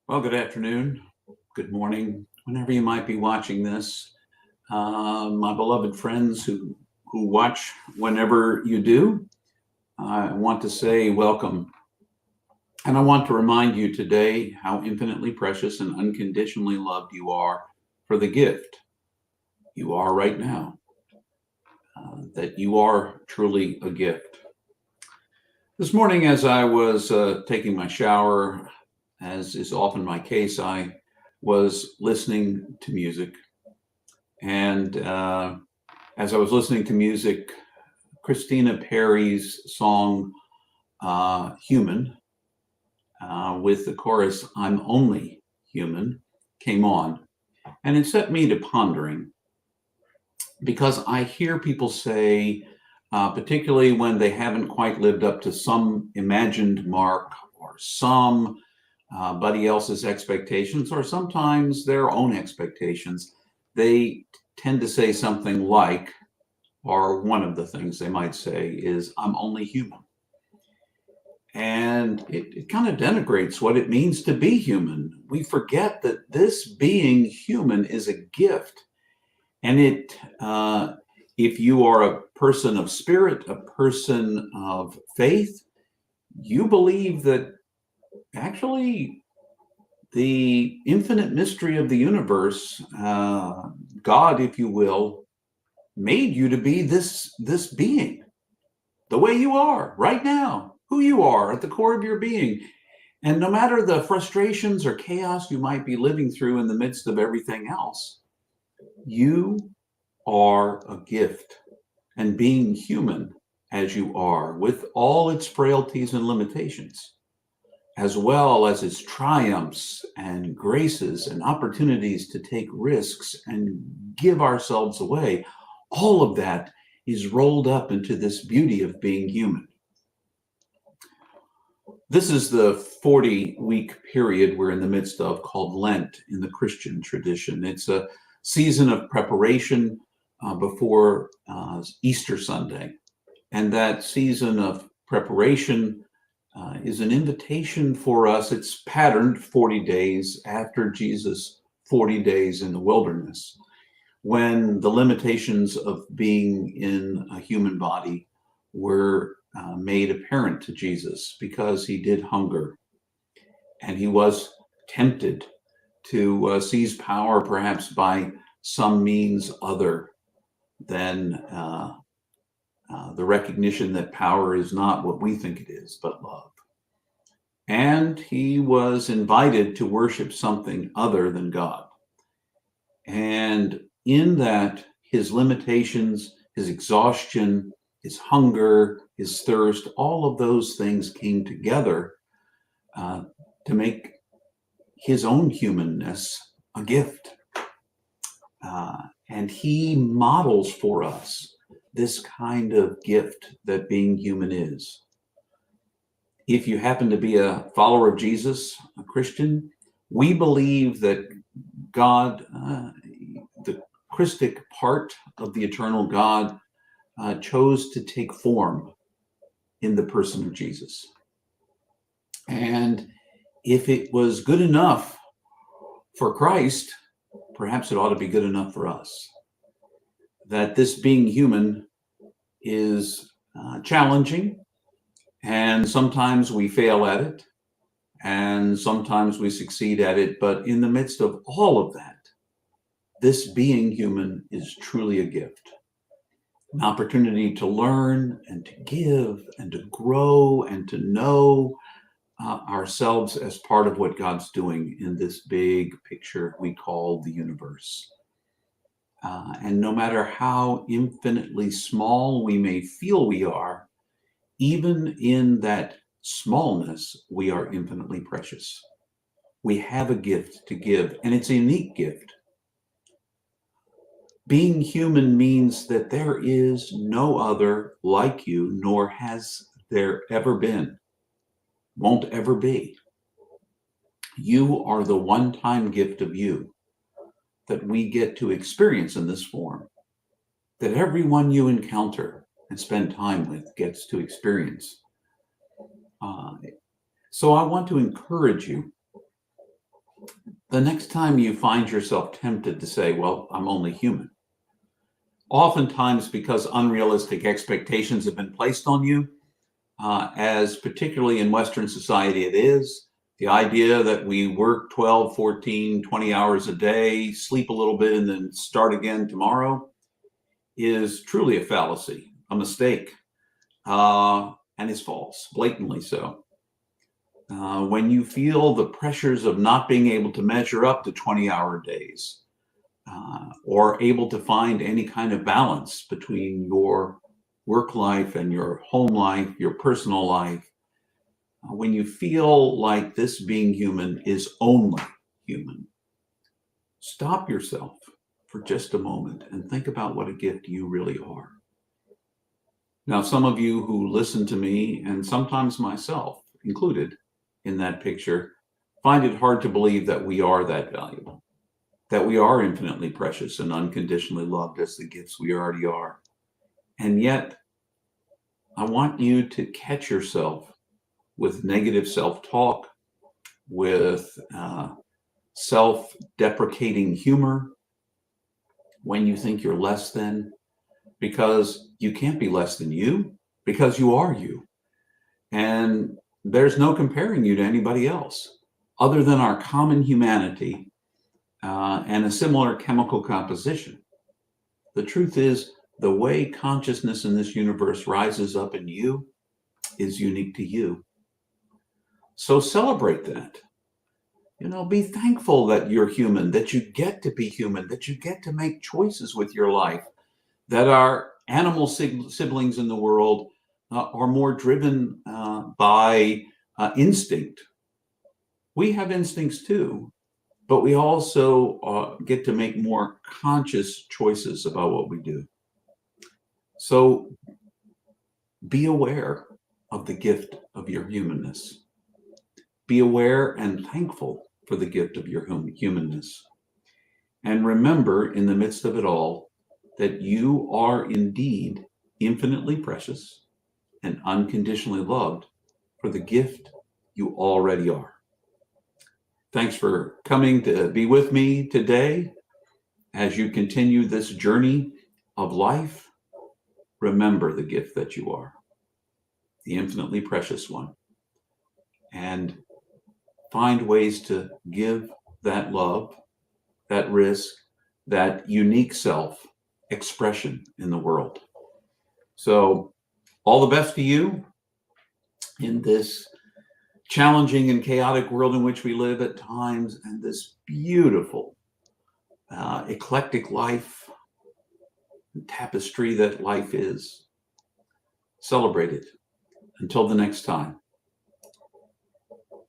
Well, good afternoon, good morning, whenever you might be watching this. My beloved friends who watch whenever you do, I want to say welcome. And I want to remind you today how infinitely precious and unconditionally loved you are for the gift you are right now, that you are truly a gift. This morning, as I was taking my shower, as is often my case, I was listening to music. And as I was listening to music, Christina Perri's song, Human, with the chorus, I'm Only Human, came on. And it set me to pondering because I hear people say, particularly when they haven't quite lived up to some imagined mark or somebody else's expectations, or sometimes their own expectations, they tend to say something like, or one of the things they might say is, I'm only human. And it kind of denigrates what it means to be human. We forget that this being human is a gift. And if you are a person of spirit, a person of faith, you believe that actually the infinite mystery of the universe, God, if you will, made you to be this being, the way you are right now, who you are at the core of your being. And no matter the frustrations or chaos you might be living through in the midst of everything else, you are a gift. And being human as you are, with all its frailties and limitations, as well as its triumphs and graces and opportunities to take risks and give ourselves away, all of that is rolled up into this beauty of being human. This is the 40-week period we're in the midst of, called Lent in the Christian tradition. It's a season of preparation before Easter Sunday. And that season of preparation is an invitation for us. It's patterned 40 days after Jesus' 40 days in the wilderness, when the limitations of being in a human body were made apparent to Jesus, because he did hunger and he was tempted to seize power, perhaps by some means other than the recognition that power is not what we think it is, but love. And he was invited to worship something other than God. And in that, his limitations, his exhaustion, his hunger, his thirst, all of those things came together to make his own humanness a gift. And he models for us this kind of gift that being human is. If you happen to be a follower of Jesus, a Christian, we believe that God, the Christic part of the eternal God, chose to take form in the person of Jesus. And if it was good enough for Christ, perhaps it ought to be good enough for us. That this being human is challenging, and sometimes we fail at it, and sometimes we succeed at it. But in the midst of all of that, this being human is truly a gift, an opportunity to learn and to give and to grow and to know ourselves as part of what God's doing in this big picture we call the universe. And no matter how infinitely small we may feel we are, even in that smallness, we are infinitely precious. We have a gift to give, and it's a unique gift. Being human means that there is no other like you, nor has there ever been, won't ever be. You are the one-time gift of you that we get to experience in this form, that everyone you encounter and spend time with gets to experience. Uh, so I want to encourage you. The next time you find yourself tempted to say, well, I'm only human, oftentimes because unrealistic expectations have been placed on you, as particularly in Western society it is, the idea that we work 12, 14, 20 hours a day, sleep a little bit, and then start again tomorrow is truly a fallacy, a mistake, and is false, blatantly so. When you feel the pressures of not being able to measure up to 20-hour days, or able to find any kind of balance between your work life and your home life, your personal life, when you feel like this being human is only human, stop yourself for just a moment and think about what a gift you really are. Now, some of you who listen to me, and sometimes myself included in that picture, find it hard to believe that we are that valuable, that we are infinitely precious and unconditionally loved as the gifts we already are. And yet, I want you to catch yourself with negative self-talk, with self-deprecating humor when you think you're less than, because you can't be less than you, because you are you. And there's no comparing you to anybody else other than our common humanity and a similar chemical composition. The truth is, the way consciousness in this universe rises up in you is unique to you. So celebrate that. Be thankful that you're human, that you get to be human, that you get to make choices with your life, that our animal siblings in the world are more driven by instinct. We have instincts too, but we also get to make more conscious choices about what we do. So be aware of the gift of your humanness. Be aware and thankful for the gift of your humanness. And remember, in the midst of it all, that you are indeed infinitely precious and unconditionally loved for the gift you already are. Thanks for coming to be with me today as you continue this journey of life. Remember the gift that you are, the infinitely precious one, and find ways to give that love, that risk, that unique self expression in the world. So all the best to you in this challenging and chaotic world in which we live at times, and this beautiful, eclectic life, tapestry that life is. Celebrate it. Until the next time.